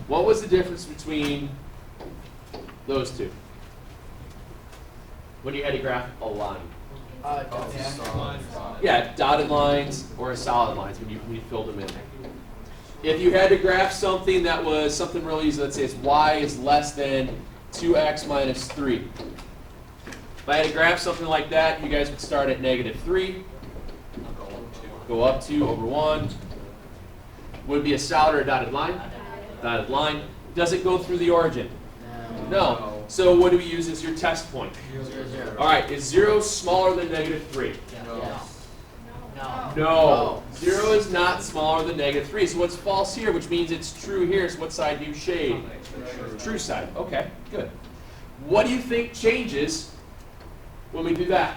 What was the difference between those two? When you had to graph a line? Yeah, dotted lines or solid lines when you filled them in. If you had to graph something that was something really easy, let's say it's y is less than 2x minus 3. If I had to graph something like that, you guys would start at -3, go up 2 over 1. Would it be a solid or a dotted line? Dotted line. Does it go through the origin? No. So what do we use as your test point? 0. All right, is 0 smaller than -3? No. 0 is not smaller than -3. So what's false here, which means it's true here, so what side do you shade? True side. Okay, good. What do you think changes when we do that?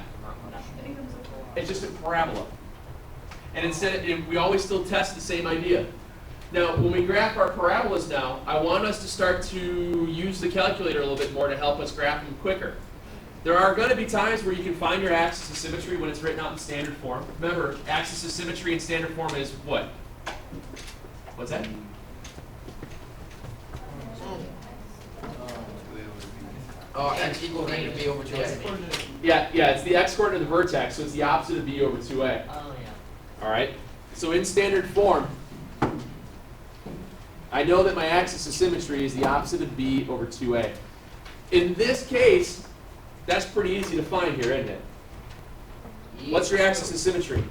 It's just a parabola. And instead, we always still test the same idea. Now, when we graph our parabolas now, I want us to start to use the calculator a little bit more to help us graph them quicker. There are going to be times where you can find your axis of symmetry when it's written out in standard form. Remember, axis of symmetry in standard form is what? What's that? X equals -b over 2a. Yeah, it's the x coordinate of the vertex, so it's the opposite of b over 2a. All right? So in standard form, I know that my axis of symmetry is the opposite of b over 2a. In this case, that's pretty easy to find here, isn't it? What's your axis of symmetry?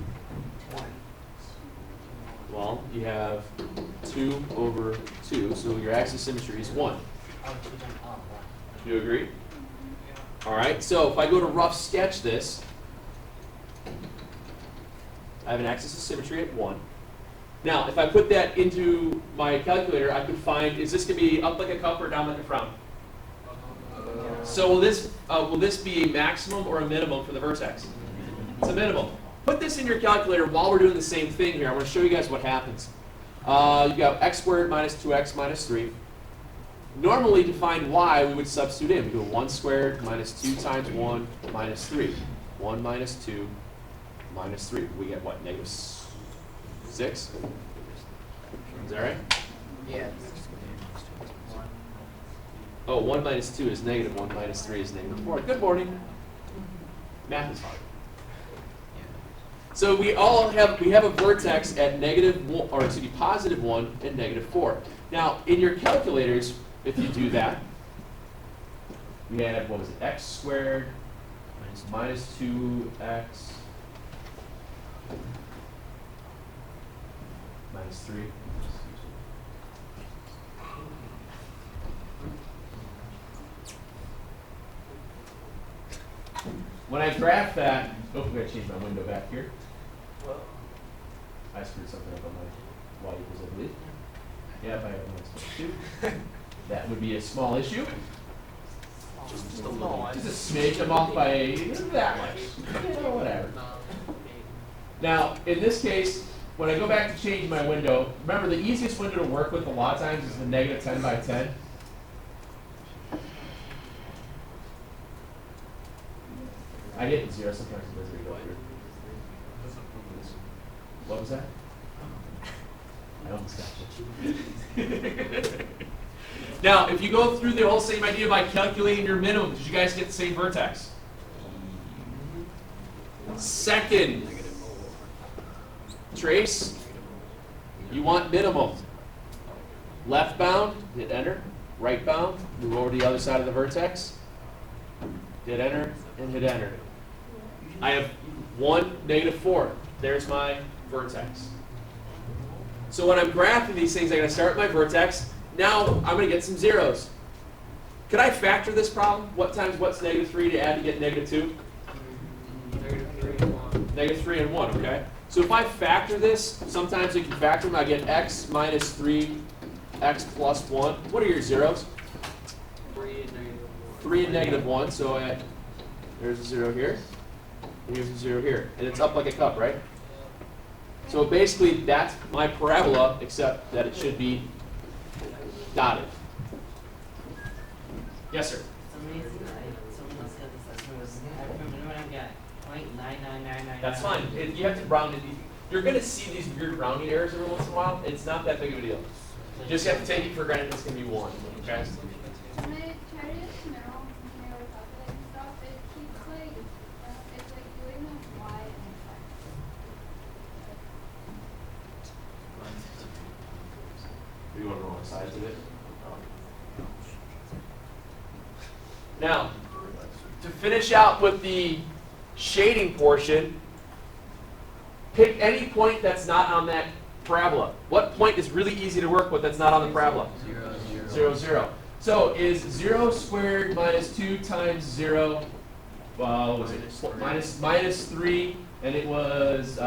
Well, you have 2 over 2, so your axis of symmetry is 1. Do you agree? All right, so if I go to rough sketch this, I have an axis of symmetry at 1. Now, if I put that into my calculator, I could find, is this going to be up like a cup or down like a frown? So will this be a maximum or a minimum for the vertex? It's a minimum. Put this in your calculator while we're doing the same thing here. I want to show you guys what happens. You got x squared minus 2x minus 3. Normally, to find y, we would substitute in. We do 1 squared minus 2 times 1 minus 3. 1 minus 2 minus 3. We get what? -6? Is that right? Yeah. Oh, 1 minus 2 is negative. 1 minus 3 is -4. Good morning. Math is hard. So we have a vertex at -1, or excuse me, +1 and -4. Now, in your calculators, if you do that, we have, what was it, x squared minus 2x minus 3. When I graph that, oh, I'm going to change my window back here. I screwed something up on my y equals, I believe. Yeah, if I have 1 2. That would be a small issue. Just a little. Just a smidge. I'm off by that much. Whatever. Now, in this case, when I go back to change my window, remember the easiest window to work with a lot of times is the -10 by 10. I hit 0 sometimes it doesn't go through. What was that? I almost got you. Now, if you go through the whole same idea by calculating your minimum, did you guys get the same vertex? Second, trace, you want minimum. Left bound, hit enter. Right bound, move over to the other side of the vertex. Hit enter and hit enter. I have 1, -4. There's my vertex. So when I'm graphing these things, I'm going to start with my vertex. Now I'm going to get some zeros. Could I factor this problem? What times what's -3 to add to get -2? -3 and 1, okay? So if I factor this, sometimes you can factor them. I get x minus 3, x plus 1. What are your zeros? 3 and -1. So there's a 0 here. And here's a 0 here. And it's up like a cup, right? So basically, that's my parabola, except that it should be dotted. Yes, sir? That's fine. You have to round it. You're going to see these weird rounding errors every once in a while. It's not that big of a deal. Just have to take it for granted it's going to be 1. Okay? When I try to use now, when I was calculating stuff, it keeps like, it's like doing the y and x. Do you want to know what size of it? Now, to finish out with the shading portion, pick any point that's not on that parabola. What point is really easy to work with that's not on the parabola? 0, 0. So is 0 squared minus 2 times 0, what was it? Minus 3, and it was,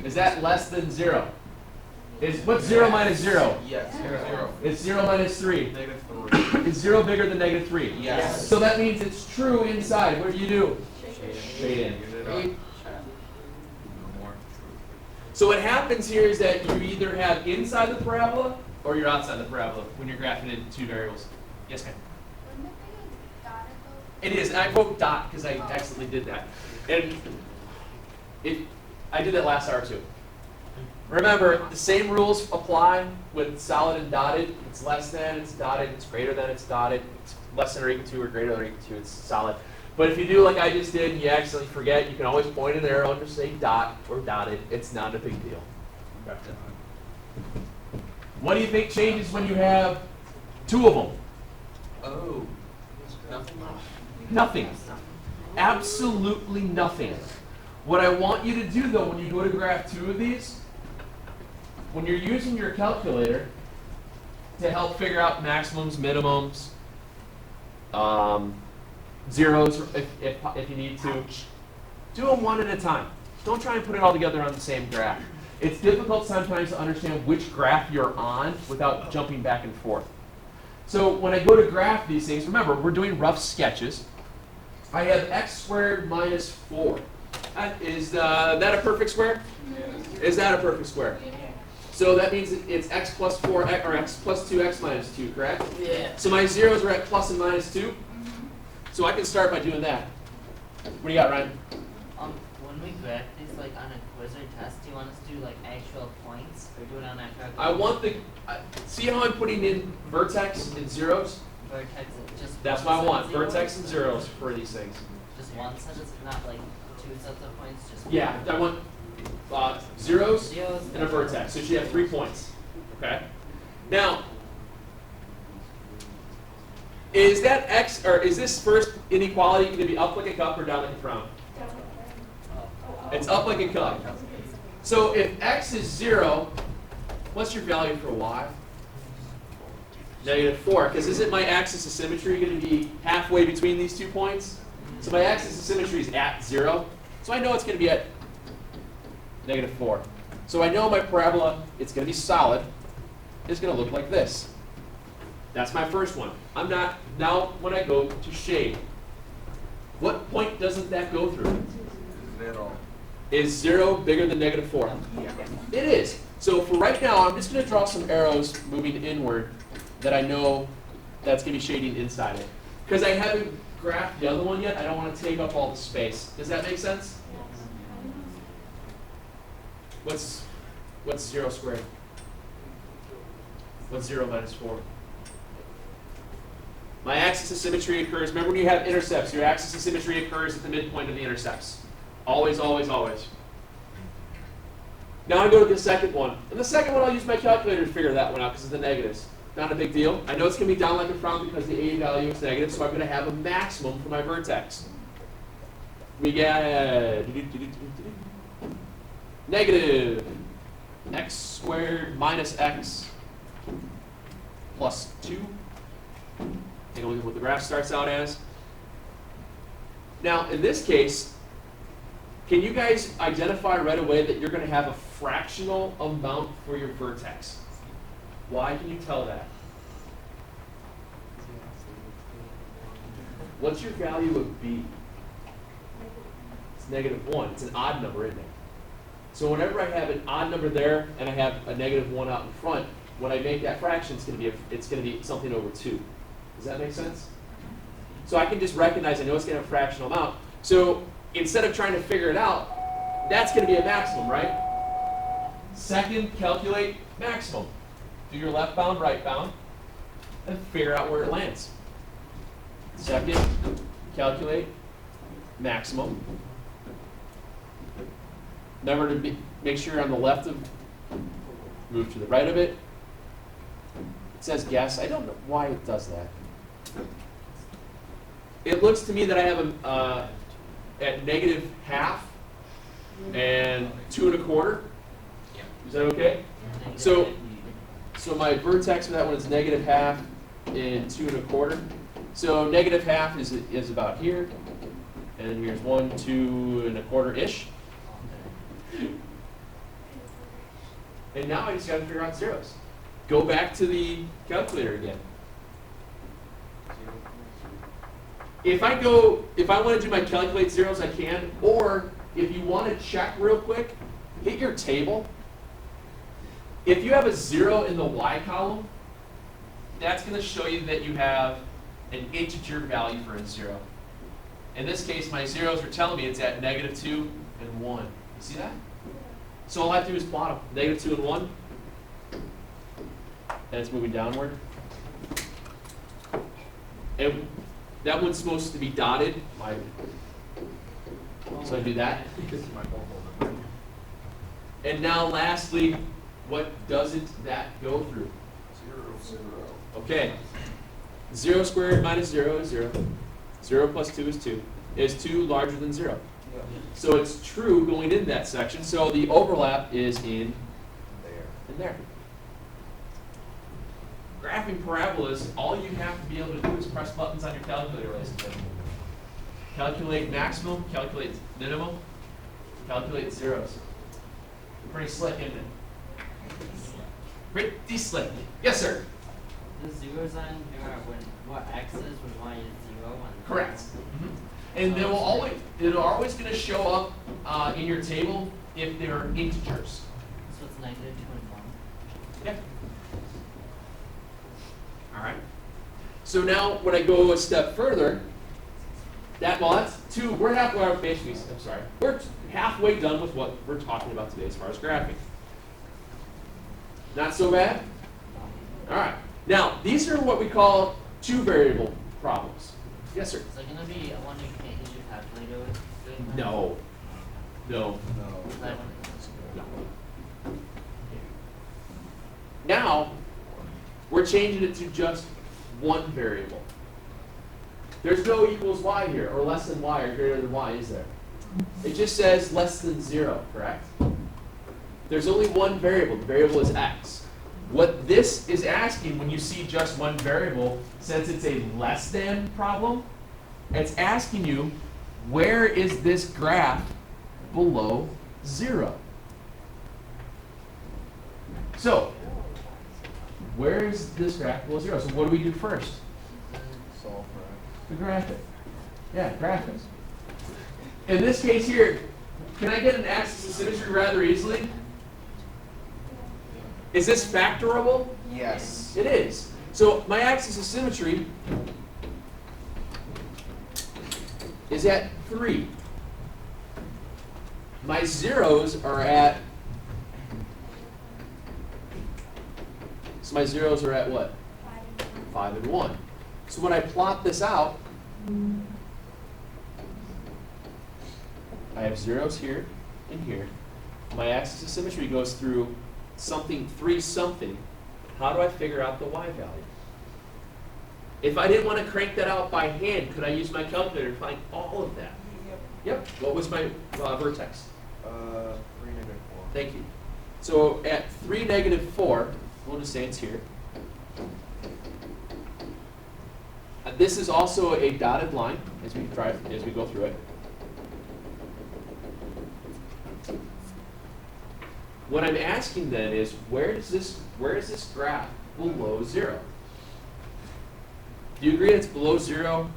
is that less than 0? What's 0 minus 0? Yes. 0. It's 0 minus 3. Negative 3. Is 0 bigger than negative 3? Yes. So that means it's true inside. What do you do? Shade in. So what happens here is that you either have inside the parabola or you're outside the parabola when you're graphing it into 2 variables. Yes, ma'am? Wouldn't it be a dotted though? It is. And I wrote dot because I accidentally did that. And I did that last hour too. Remember, the same rules apply with solid and dotted. It's less than, it's dotted. It's greater than, it's dotted. It's less than or equal to or greater than or equal to, it's solid. But if you do like I just did and you accidentally forget, you can always point an arrow and just say dot or dotted. It's not a big deal. Okay. What do you think changes when you have 2 of them? Oh. Nothing. Nothing. Absolutely nothing. What I want you to do though when you go to graph 2 of these, when you're using your calculator to help figure out maximums, minimums, zeros if you need to, do them one at a time. Don't try and put it all together on the same graph. It's difficult sometimes to understand which graph you're on without jumping back and forth. So when I go to graph these things, remember, we're doing rough sketches. I have x squared minus 4. Is that a perfect square? Is that a perfect square? So that means it's x plus 4, or x plus 2x minus 2, correct? Yeah. So my zeros are at plus and minus 2. So I can start by doing that. What do you got, Ryan? When we graph these like on a quiz or test, do you want us to do like actual points or do it on a calculator? I want the, see how I'm putting in vertex and zeros? Vertex, just That's one what I want, set, zero? vertex and zeros for these things. Just one sentence, not like 2 sets of points. Just Yeah, I want zeros Zeros and a vertex. So she have 3 points. Okay. Now, is that x or is this first inequality going to be up like a cup or down like a frown? It's up like a cup. So if x is 0, what's your value for y? Negative 4. Because isn't my axis of symmetry going to be halfway between these 2 points? So my axis of symmetry is at 0. So I know it's going to be at negative 4. So I know my parabola, it's going to be solid. It's going to look like this. That's my first one. I'm not, now when I go to shade, what point doesn't that go through? 0. Is 0 bigger than negative 4? Yeah. It is. So for right now, I'm just going to draw some arrows moving inward that I know that's going to be shading inside it. Because I haven't graphed the other one yet, I don't want to take up all the space. Does that make sense? What's 0 squared? What's 0 minus 4? My axis of symmetry occurs, remember when you have intercepts, your axis of symmetry occurs at the midpoint of the intercepts. Always, always, always. Now I go to the second one. And the second one I'll use my calculator to figure that one out because of the negatives. Not a big deal. I know it's going to be down like a frown because the A value is negative, so I'm going to have a maximum for my vertex. We get negative x squared minus x plus 2. Take a look at what the graph starts out as. Now, in this case, can you guys identify right away that you're going to have a fractional amount for your vertex? Why can you tell that? What's your value of b? It's negative 1. It's an odd number, isn't it? So whenever I have an odd number there and I have a negative 1 out in front, when I make that fraction, it's going to be something over 2. Does that make sense? So I can just recognize I know it's going to have a fractional amount. So instead of trying to figure it out, that's going to be a maximum, right? Second, calculate maximum. do your left bound, right bound, and figure out where it lands. Second, calculate maximum. Remember to make sure you're on the left of, move to the right of it. It says guess. I don't know why it does that. It looks to me that I have a, at negative half and 2 1/4. Is that okay? So my vertex for that one is negative half and 2 1/4. So negative half is about here, and here's 1, 2 1/4-ish. And now I just got to figure out zeros. Go back to the calculator again. If I want to do my calculate zeros, I can. Or if you want to check real quick, hit your table. If you have a 0 in the y column, that's going to show you that you have an integer value for a 0. In this case, my zeros are telling me it's at -2 and 1. You see that? So all I have to do is plot them. -2 and 1. And it's moving downward. And that one's supposed to be dotted. So I do that. And now lastly, what doesn't that go through? 0, 0. Okay. 0 squared minus 0 is 0. 0 plus 2 is 2. Is 2 larger than 0? Yeah. So it's true going in that section. So the overlap is in there. Graphing parabolas, all you have to be able to do is press buttons on your calculator, ladies and gentlemen. Calculate maximum, calculate minimum, calculate zeros. Pretty slick, isn't it? Pretty slick. Yes, sir. The zeros on here are when what x is when y is 0. And Correct. And they will always, they're always going to show up in your table if they're integers. So it's -2 and 1. Yeah. All right. So now when I go a step further, that's 2. We're halfway. I'm sorry. We're halfway done with what we're talking about today as far as graphing. Not so bad. All right. Now these are what we call 2 variable problems. Yes, sir. Is it gonna be one you can't use your calculator with? Doing that? No. No. No. That one. Now, we're changing it to just one variable. There's no equals y here, or less than y, or greater than y, is there? It just says less than 0, correct? There's only one variable. The variable is x. What this is asking when you see just one variable, since it's a less than problem, it's asking you, where is this graph below 0? So, where is this graph below 0? So what do we do first? Solve We graph it. Yeah, graph it. In this case here, can I get an axis of symmetry rather easily? Is this factorable? Yes. It is. So my axis of symmetry is at 3. My zeros are at, so my zeros are at what? 5 and 1. So when I plot this out, I have zeros here and here. My axis of symmetry goes through something, 3 something. How do I figure out the y value? If I didn't want to crank that out by hand, could I use my calculator to find all of that? Yep. What was my vertex? 3, -4. Thank you. So at 3, -4, we'll just say it's here. This is also a dotted line as we go through it. What I'm asking then is, where is this graph below 0? Do you agree it's below 0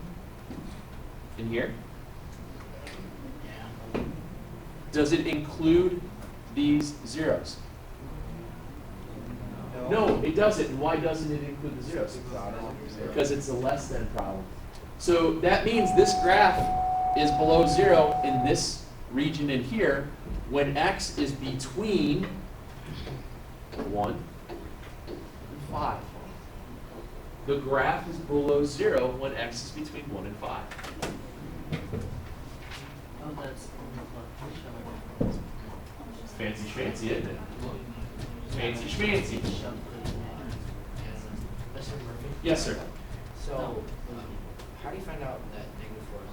in here? Does it include these zeros? No, it doesn't. And why doesn't it include the zeros? Because it's a less than problem. So that means this graph is below 0 in this region in here when x is between 1 5. The graph is below 0 when x is between 1 and 5. Oh, that's Fancy schmancy, isn't it? Fancy schmancy. Mr. Murphy? Yes, sir. So, how do you find out that -4 is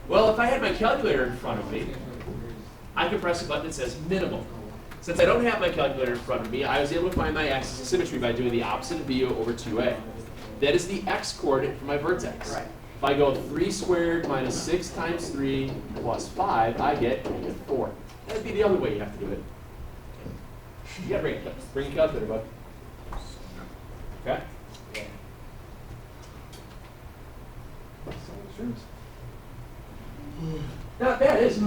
Well, if I had my calculator in front of me, I could press a button that says minimum. Since I don't have my calculator in front of me, I was able to find my axis of symmetry by doing the opposite of VO over 2a. That is the x coordinate for my vertex. Right. If I go 3 squared minus 6 times 3 plus 5, I get -4. That would be the other way you have to do it. You gotta bring your calculator, bud. Okay? Not bad, is it?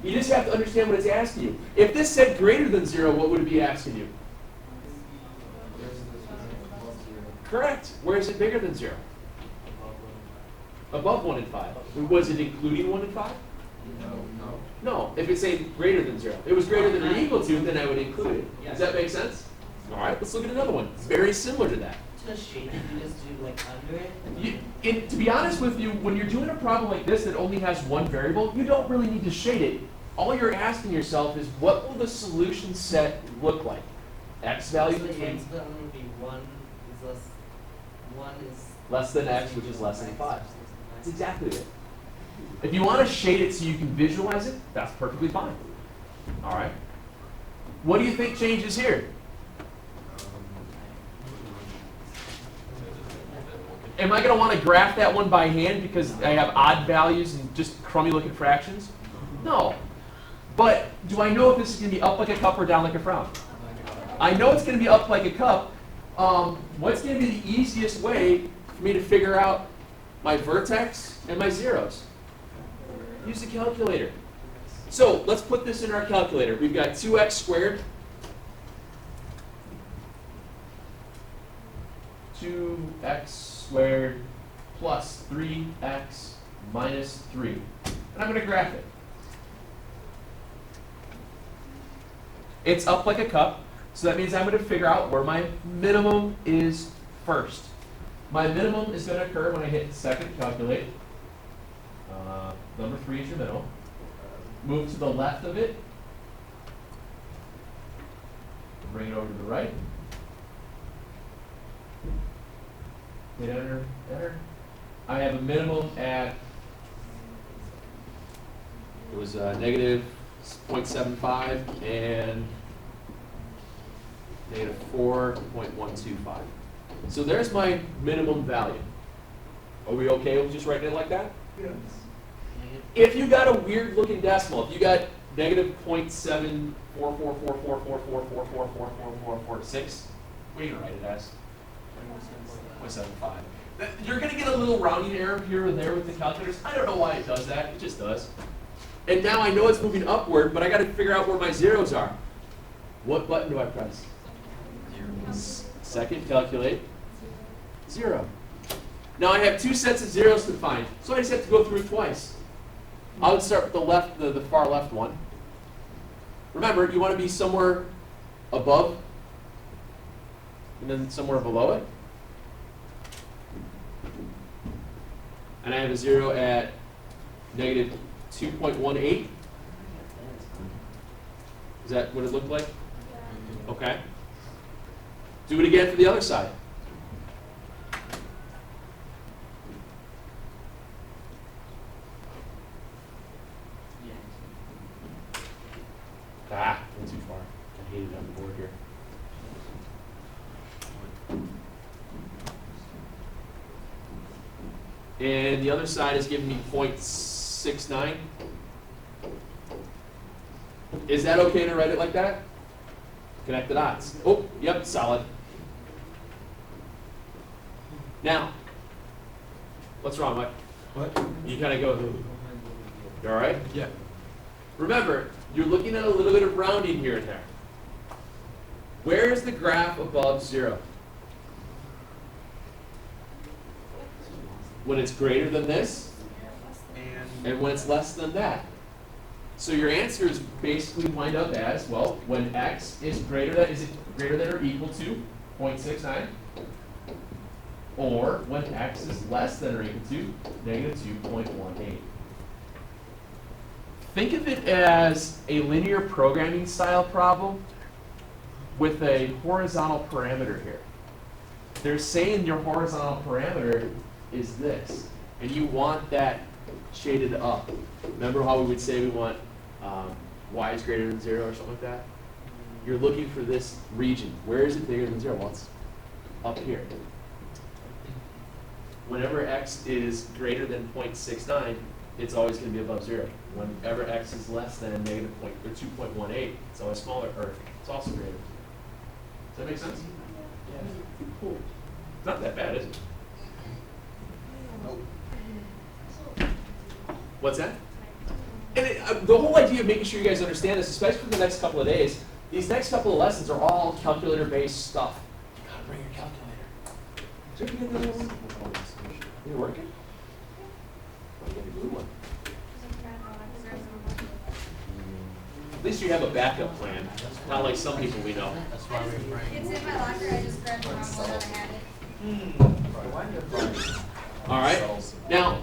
You just have to understand what it's asking you. If this said greater than 0, what would it be asking you? Correct. Where is it bigger than 0? Above 1 and 5. Was it including 1 and 5? No. If it's saying greater than 0. If it was greater than or equal to, then I would include it. Does that make sense? All right, let's look at another one. Very similar to that. To shade it, you just do like under it. To be honest with you, when you're doing a problem like this that only has one variable, you don't really need to shade it. All you're asking yourself is, what will the solution set look like? X value So the between x value would be 1 is less than x, which is less than 5. That's exactly it. If you want to shade it so you can visualize it, that's perfectly fine. All right. What do you think changes here? Am I going to want to graph that one by hand because I have odd values and just crummy looking fractions? No. But do I know if this is going to be up like a cup or down like a frown? I know it's going to be up like a cup. What's going to be the easiest way for me to figure out my vertex and my zeros? Use the calculator. So let's put this in our calculator. We've got 2x squared. 2x squared plus 3x minus 3. And I'm going to graph it. It's up like a cup, so that means I'm going to figure out where my minimum is first. My minimum is going to occur when I hit second calculate. Number 3 is your middle. Move to the left of it. Bring it over to the right. Hit enter, enter. I have a minimum at, it was negative 0.75 and negative 4.125. So there's my minimum value. Are we okay with just writing it like that? Yes. If you got a weird looking decimal, if you got negative 0.744444444446, what are you going to write it as? 0.75. You're going to get a little rounding error here and there with the calculators. I don't know why it does that. It just does. And now I know it's moving upward, but I got to figure out where my zeros are. What button do I press? Second, calculate. 0. Now I have 2 sets of zeros to find, so I just have to go through it twice. I would start with the left, the far left one. Remember, you want to be somewhere above and then somewhere below it. And I have a 0 at negative 2.18. Is that what it looked like? Okay. Do it again for the other side. Ah, went too far. I hate it on the board here. And the other side is giving me 0.69. Is that okay to write it like that? Connect the dots. Oh, yep, solid. Now, what's wrong, Mike? What? You kind of go, you all right? Yeah. Remember, you're looking at a little bit of rounding here and there. Where is the graph above 0? When it's greater than this, and when it's less than that. So your answer is basically wind up as, well, when x is greater than, is it greater than or equal to 0.69, or when x is less than or equal to negative 2.18. Think of it as a linear programming style problem with a horizontal parameter here. They're saying your horizontal parameter is this, and you want that shaded up. Remember how we would say we want y is greater than 0 or something like that? You're looking for this region. Where is it bigger than 0? Well, it's up here. Whenever x is greater than 0.69, it's always going to be above 0. Whenever x is less than negative 2.18, it's always smaller, or it's also greater. Does that make sense? Yeah. Cool. It's not that bad, is it? Nope. What's that? And the whole idea of making sure you guys understand this, especially for the next couple of days, these next couple of lessons are all calculator-based stuff. You gotta bring your calculator. Is there any other one? Is it working? Oh, you got a blue one. At least you have a backup plan, not like some people we know. That's why we're praying. It's in my locker, I just grabbed the wrong one and I had it. All right. Now,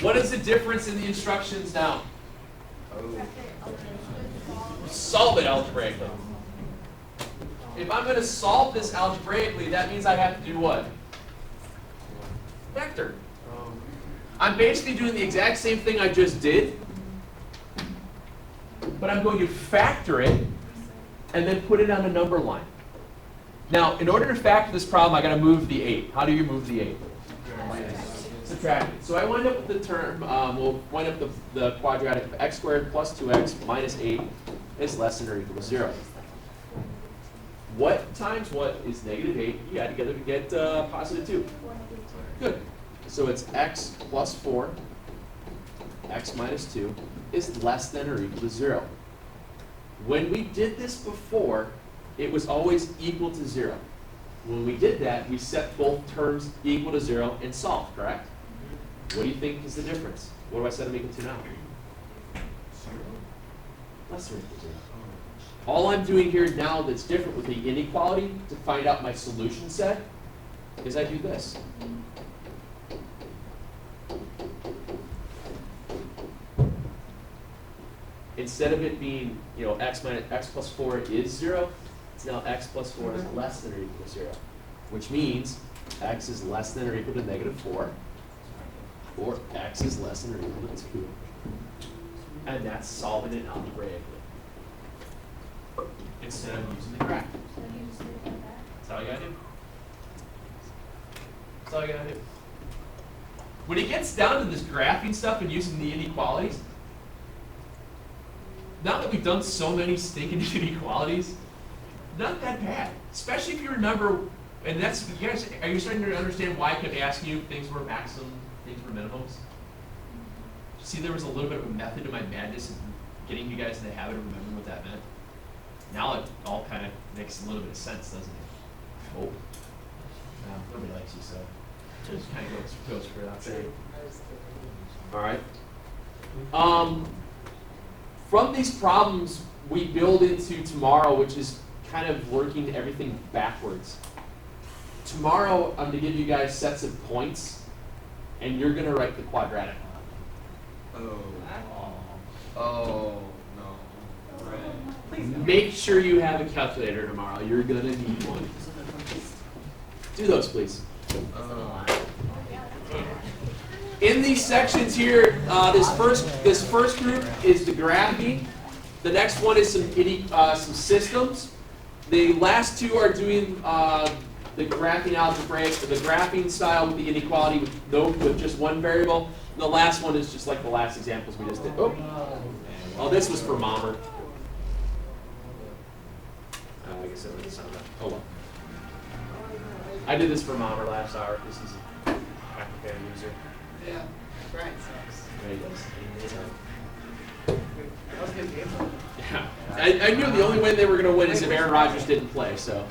what is the difference in the instructions now? Solve it algebraically. If I'm going to solve this algebraically, that means I have to do what? Vector. I'm basically doing the exact same thing I just did, but I'm going to factor it and then put it on a number line. Now, in order to factor this problem, I got to move the 8. How do you move the 8? Subtract it. So I wind up with the term, we'll wind up the quadratic of x squared plus 2x minus 8 is less than or equal to 0. What times what is negative 8? You add together to get positive 2. Good. So it's x plus 4, x minus 2 is less than or equal to 0. When we did this before, it was always equal to 0. When we did that, we set both terms equal to 0 and solved, correct? What do you think is the difference? What do I set them equal to now? Less than or equal to 0. All I'm doing here now that's different with the inequality to find out my solution set is I do this. Instead of it being, x plus 4 is 0, it's now x plus 4 is less than or equal to 0, which means x is less than or equal to negative 4, or x is less than or equal to 2. And that's solving it algebraically instead of using the graph. That's all you gotta do. That's all you gotta do. When it gets down to this graphing stuff and using the inequalities, now that we've done so many stinking inequalities, not that bad. Especially if you remember, and that's, you guys, are you starting to understand why I kept asking you if things were maximum, things were minimums? See, there was a little bit of a method to my madness in getting you guys in the habit of remembering what that meant. Now it all kind of makes a little bit of sense, doesn't it? Oh. No, nobody likes you, so it just kind of goes for that saying. All right. From these problems, we build into tomorrow, which is kind of working everything backwards. Tomorrow, I'm going to give you guys sets of points, and you're going to write the quadratic. Oh, no. Make sure you have a calculator tomorrow. You're going to need one. Do those, please. In these sections here, this first group is the graphing. The next one is some systems. The last two are doing the graphing algebraic, the graphing style with the inequality with just one variable. And the last one is just like the last examples we just did. Oh, this was for Mommer. I guess it was oh well. I did this for Mommer last hour. This is a Hacker user. Yeah. Brian sucks. There he goes. That was a good game. Yeah. I knew the only way they were going to win is if Aaron Rodgers didn't play, so.